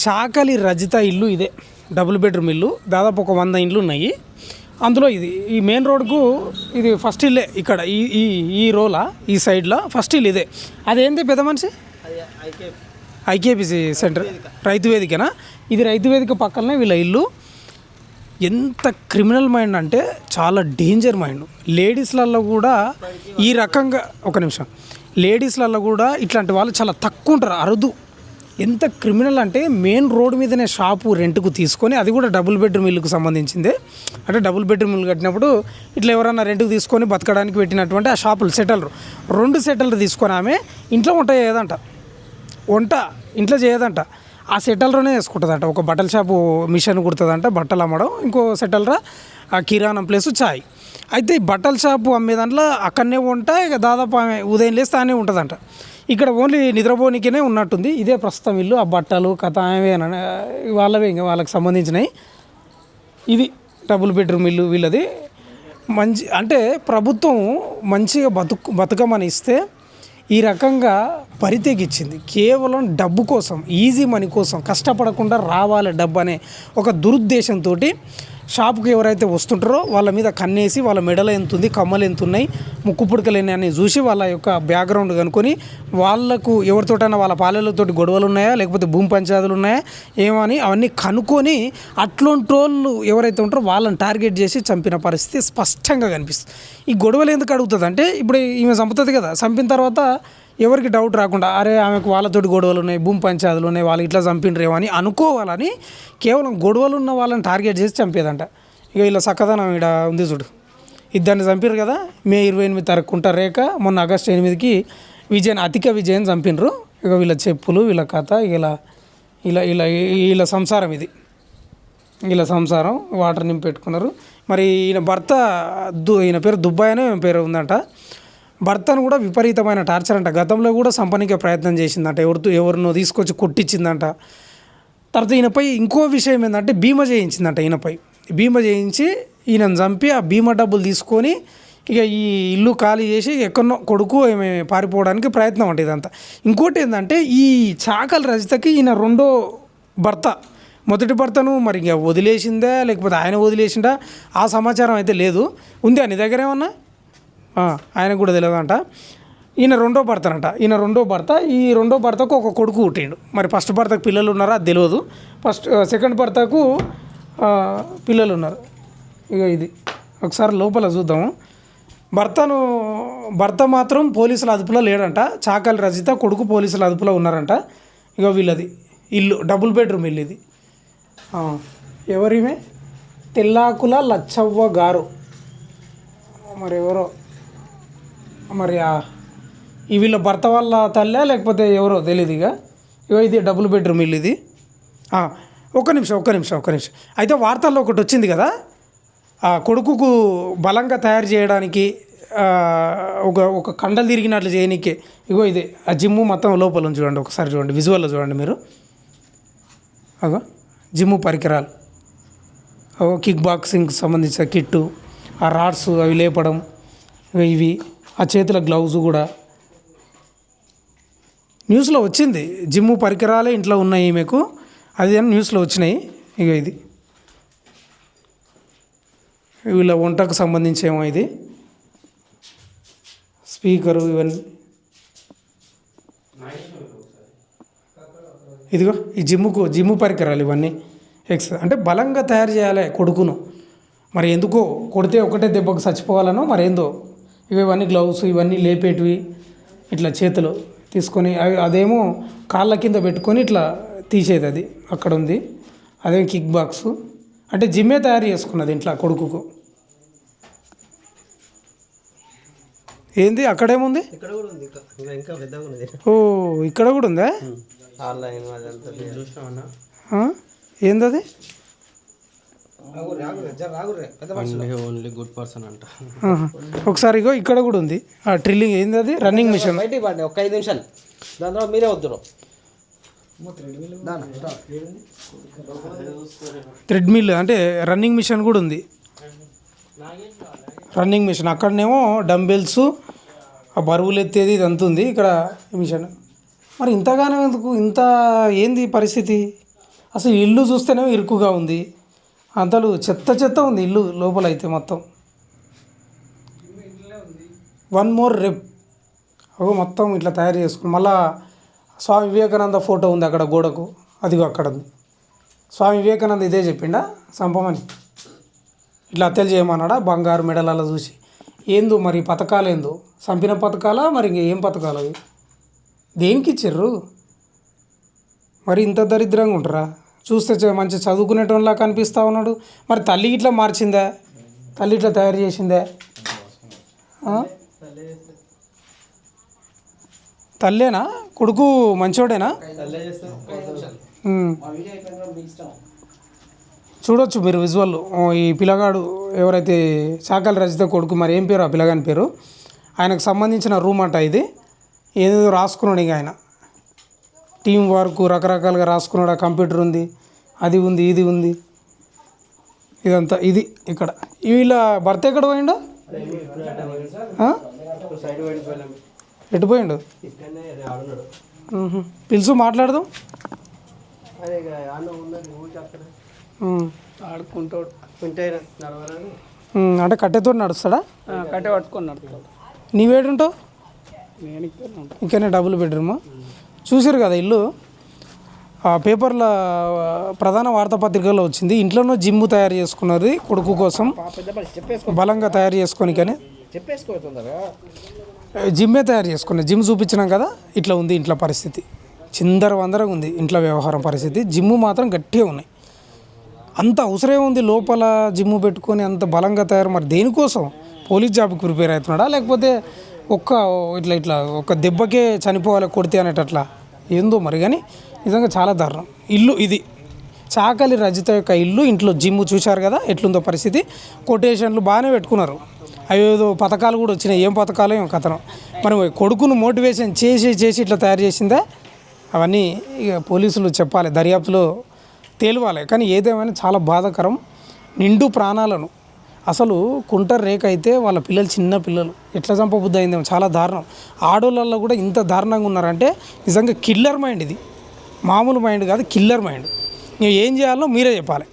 చాకలి రజిత ఇల్లు ఇదే, double bedroom ఇల్లు. దాదాపు ఒక 100 ఇండ్లు ఉన్నాయి. అందులో ఇది ఈ మెయిన్ రోడ్కు ఇది ఫస్ట్ ఇల్లే. ఇక్కడ ఈ ఈ ఈ రోలా ఈ సైడ్లో ఫస్ట్ ఇల్లు ఇదే. అదేంటి పెద్ద మనిషి? ఐకేపీసీ సెంటర్, రైతు వేదికనా? ఇది రైతు వేదిక పక్కనే వీళ్ళ ఇల్లు. ఎంత క్రిమినల్ మైండ్ అంటే చాలా డేంజర్ మైండ్. లేడీస్లలో కూడా ఈ రకంగా, ఒక నిమిషం, లేడీస్లలో కూడా ఇట్లాంటి వాళ్ళు చాలా తక్కువ ఉంటారు, అరుదు. ఎంత క్రిమినల్ అంటే మెయిన్ రోడ్ మీదనే షాపు రెంట్కు తీసుకొని, అది కూడా డబుల్ బెడ్రూమ్ ఇల్లుకు సంబంధించిందే. అంటే డబుల్ బెడ్రూమ్ ఇల్లు కట్టినప్పుడు ఇట్లా ఎవరన్నా రెంట్కు తీసుకొని బతకడానికి పెట్టినటువంటి ఆ షాపులు సెటిలర్ 2 సెటిలర్ తీసుకొని ఆమె ఇంట్లో వంట చేయదంట, వంట ఇంట్లో చేయదంట, ఆ సెటిలర్నే వేసుకుంటుందంట. ఒక బట్టల షాపు మిషన్ కుడుతుందంట, బట్టలు అమ్మడం. ఇంకో సెటిలర్ ఆ కిరాణం ప్లేసు చాయ్. అయితే ఈ బట్టల షాపు అమ్మే దాంట్లో అక్కడనే వంట. ఇక దాదాపు ఆమె ఉదయం లేస్తే ఆనే ఉంటుందంట. ఇక్కడ ఓన్లీ నిద్రపోనికనే ఉన్నట్టుంది. ఇదే ప్రస్తుతం ఇల్లు. ఆ బట్టలు కథ ఆమె వాళ్ళవే, ఇంకా వాళ్ళకి సంబంధించినవి. ఇది డబుల్ బెడ్రూమ్ ఇల్లు వీళ్ళది. మంచి అంటే ప్రభుత్వం మంచిగా బతుకమని ఇస్తే ఈ రకంగా పరితెగించింది. కేవలం డబ్బు కోసం, ఈజీ మనీ కోసం, కష్టపడకుండా రావాలి డబ్బు అనే ఒక దురుద్దేశంతో షాపుకి ఎవరైతే వస్తుంటారో వాళ్ళ మీద కన్నేసి, వాళ్ళ మెడలు ఎంత ఉంది, కమ్మలు ఎంత ఉన్నాయి, ముక్కు పుడకలేని అని చూసి వాళ్ళ యొక్క బ్యాక్గ్రౌండ్ కనుక్కొని వాళ్ళకు ఎవరితోటైనా వాళ్ళ పాలెలతోటి గొడవలు ఉన్నాయా, లేకపోతే భూమి పంచాయతీలు ఉన్నాయా ఏమని అవన్నీ కనుక్కొని అట్లాంటి వాళ్ళు ఎవరైతే ఉంటారో వాళ్ళని టార్గెట్ చేసి చంపిన పరిస్థితి స్పష్టంగా కనిపిస్తుంది. ఈ గొడవలు ఎందుకు అడుగుతుంది అంటే, ఇప్పుడు ఈమె చంపుతుంది కదా, చంపిన తర్వాత ఎవరికి డౌట్ రాకుండా అరే ఆమెకు వాళ్ళతోటి గొడవలు ఉన్నాయి, భూమి పంచాయతీలు ఉన్నాయి, వాళ్ళు ఇట్లా చంపినరేమో అని అనుకోవాలని కేవలం గొడవలు ఉన్న వాళ్ళని టార్గెట్ చేసి చంపేదంట. ఇక ఇలా చక్కదనం ఇక్కడ ఉంది చూడు. ఇద్దరిని చంపారు కదా, మే 28 తారీఖు కుంట రేఖ, మొన్న ఆగస్టు 8కి అతిక విజయన్ చంపినరు. ఇక వీళ్ళ చెప్పులు, వీళ్ళ కథ, ఇలా ఇలా ఇలా వీళ్ళ సంసారం ఇది. వీళ్ళ సంసారం వాటర్ నింపి పెట్టుకున్నారు. మరి ఈయన భర్త ఈయన పేరు దుబ్బాయ్ అనే పేరు ఉందంట. భర్తను కూడా విపరీతమైన టార్చర్ అంట. గతంలో కూడా సంపనికే ప్రయత్నం చేసిందంట, ఎవరినో తీసుకొచ్చి కొట్టించిందంట. తర్వాత ఈయనపై ఇంకో విషయం ఏంటంటే బీమా చేయించిందంట. ఈయనపై బీమా చేయించి ఈయనను చంపి ఆ బీమా డబ్బులు తీసుకొని ఇక ఈ ఇల్లు ఖాళీ చేసి ఎక్కడో కొడుకు ఏమి పారిపోవడానికి ప్రయత్నం అంటే ఇదంతా. ఇంకోటి ఏంటంటే ఈ చాకలి రజితకి ఈయన రెండో భర్త, మొదటి భర్తను మరి ఇక వదిలేసిందా లేకపోతే ఆయన వదిలేసిందా ఆ సమాచారం అయితే లేదు. ఉందా నీ దగ్గర ఏమన్నా? ఆయనకు కూడా తెలియదంట. ఈయన రెండో భర్తనంట. ఈయన రెండో భర్త. ఈ రెండో భర్తకు ఒక కొడుకు పుట్టిండు. మరి ఫస్ట్ భర్తకు పిల్లలు ఉన్నారా అది తెలియదు. సెకండ్ భర్తకు పిల్లలు ఉన్నారు. ఇక ఇది ఒకసారి లోపల చూద్దాము. భర్త మాత్రం పోలీసుల అదుపులో లేడంట. చాకలి రజిత కొడుకు పోలీసుల అదుపులో ఉన్నారంట. ఇక వీళ్ళది ఇల్లు డబుల్ బెడ్రూమ్ ఇల్లు ఇది. ఎవరిమే? తెల్లాకుల లచ్చవ్వ గారు. మరి ఎవరో మరి ఈ వీళ్ళ భర్త వాళ్ళ తల్లే లేకపోతే ఎవరో తెలియదు. ఇక ఇది డబుల్ బెడ్రూమ్ ఇల్లు ఇది. ఒక్క నిమిషం. అయితే వార్తల్లో ఒకటి వచ్చింది కదా, ఆ కొడుకుకు బలంగా తయారు చేయడానికి ఒక కండలు తిరిగినట్లు చేయనీకే. ఇగో ఇదే ఆ జిమ్ము మొత్తం లోపల చూడండి, ఒకసారి చూడండి, విజువల్లో చూడండి మీరు. అగో జిమ్ము పరికరాలు, కిక్ బాక్సింగ్కి సంబంధించిన కిట్టు, ఆ రాడ్స్ అవి లేపడం, ఇవి ఆ చేతుల గ్లౌజు కూడా న్యూస్లో వచ్చింది. జిమ్ము పరికరాలే ఇంట్లో ఉన్నాయి ఈమెకు, అది అని న్యూస్లో వచ్చినాయి. ఇక ఇది వీళ్ళ వంటకు సంబంధించి ఏమో ఇది స్పీకరు, ఇవన్నీ. ఇదిగో ఈ జిమ్ము పరికరాలు ఇవన్నీ అంటే బలంగా తయారు చేయాలి కొడుకును. మరి ఎందుకో కొడితే ఒకటే దెబ్బకు చచ్చిపోవాలనో మరి ఏందో. ఇవన్నీ గ్లౌస్, ఇవన్నీ లేపేటివి, ఇట్లా చేతులు తీసుకొని అదేమో కాళ్ళ కింద పెట్టుకొని ఇట్లా తీసేది, అది అక్కడ ఉంది. అదేమో కిక్ బాక్స్, అంటే జిమ్మే తయారు చేసుకున్నది ఇంట్లో కొడుకుకు. ఏంది అక్కడేముంది? ఓ ఇక్కడ కూడా ఉందా? ఏందది? ఒకసారి ఇగో ఇక్కడ కూడా ఉంది ఆ డ్రిల్లింగ్. ఏంది అది? Running machine. ఒక 5 నిమిషాలు దాని మీరే వద్దు. థ్రెడ్మిల్ అంటే రన్నింగ్ మిషన్ కూడా ఉంది. రన్నింగ్ మిషన్ అక్కడనేమో డంబెల్స్, ఆ బరువులు ఎత్తేది ఇదంతా ఉంది. ఇక్కడ మిషన్. మరి ఇంతగానో ఎందుకు? ఇంత ఏంది పరిస్థితి? అసలు ఇల్లు చూస్తేనే ఇరుకుగా ఉంది, అంతలు చెత్త చెత్త ఉంది ఇల్లు లోపల అయితే మొత్తం. వన్ మోర్ రెప్ అగో మొత్తం ఇట్లా తయారు చేసుకుని మళ్ళా స్వామి వివేకానంద ఫోటో ఉంది అక్కడ గోడకు, అదిగో అక్కడ ఉంది. స్వామి వివేకానంద ఇదే చెప్పిండా సంపమని, ఇట్లా హత్యలు చేయమన్నాడా బంగారు మెడలలో చూసి. ఏందో మరి పథకాలు ఏందో, చంపిన పథకాలా మరి ఇంకేం పథకాలు అవి, దేనికి ఇచ్చిర్రు మరి ఇంత దరిద్రంగా ఉంటారా? చూస్తే మంచి చదువుకునేటోళ్ళలా కనిపిస్తూ ఉన్నాడు. మరి తల్లి ఇట్లా మార్చిందా, తల్లి ఇట్లా తయారు చేసిందా? తల్లేనా కొడుకు మంచోడేనా? చూడొచ్చు మీరు విజువల్. ఈ పిల్లగాడు ఎవరైతే చాకలి రజిత కొడుకు, మరి ఏం పేరు ఆ పిల్లగాని పేరు, ఆయనకు సంబంధించిన రూమ్ అట ఇది. ఏదేదో రాసుకున్నాడు ఇక ఆయన, టీం వర్క్ రకరకాలుగా రాసుకున్నాడు. ఆ కంప్యూటర్ ఉంది, అది ఉంది, ఇది ఉంది, ఇదంతా ఇది ఇక్కడ. వీళ్ళ భర్త ఎక్కడ పోయిండు, ఎటు పోయిండు? పిలుసు మాట్లాడదాం. అంటే కట్టెతో నడుస్తాడా? కట్టె పట్టుకొని నడుస్తాడు. నీవేడుంటావు? నేను ఇంకనే డబుల్ బెడ్రూమా? చూసారు కదా ఇల్లు, ఆ పేపర్ల ప్రధాన వార్తాపత్రికల్లో వచ్చింది. ఇంట్లోనూ జిమ్ తయారు చేసుకున్నది కొడుకు కోసం, బలంగా తయారు చేసుకొని. కానీ జిమ్మే తయారు చేసుకున్నది. జిమ్ చూపించినాం కదా, ఇట్లా ఉంది ఇంట్లో పరిస్థితి, చిందర వందరగా ఉంది ఇంట్లో వ్యవహారం పరిస్థితి. జిమ్ము మాత్రం గట్టిగా ఉన్నాయి. అంత అవసరమే ఉంది లోపల జిమ్ము పెట్టుకొని అంత బలంగా తయారు. మరి దేనికోసం? పోలీస్ జాబ్కి ప్రిపేర్ అవుతున్నాడా, లేకపోతే ఇట్లా ఇట్లా ఒక దెబ్బకే చనిపోవాలి కొడితే అనేటట్లా ఏందో మరి. కానీ నిజంగా చాలా దారుణం. ఇల్లు ఇది చాకలి రజిత యొక్క ఇల్లు. ఇంట్లో జిమ్ చూశారు కదా ఎట్లుందో పరిస్థితి. కొటేషన్లు బాగానే పెట్టుకున్నారు, అవేదో పథకాలు కూడా వచ్చినాయి. ఏం పథకాలు ఏం కథనం. మరి కొడుకును మోటివేషన్ చేసి ఇట్లా తయారు చేసిందా, అవన్నీ ఇక పోలీసులు చెప్పాలి, దర్యాప్తులో తేలవాలి. కానీ ఏదేమైనా చాలా బాధాకరం. నిండు ప్రాణాలను అసలు కుంటర్ రేక్ అయితే వాళ్ళ పిల్లలు చిన్న పిల్లలు ఎట్లా చంపబుద్ధి అయిందేమో, చాలా దారుణం. ఆడోళ్ళల్లో కూడా ఇంత దారుణంగా ఉన్నారంటే నిజంగా కిల్లర్ మైండ్ ఇది, మామూలు మైండ్ కాదు, కిల్లర్ మైండ్. ఏం చేయాలో మీరే చెప్పాలి.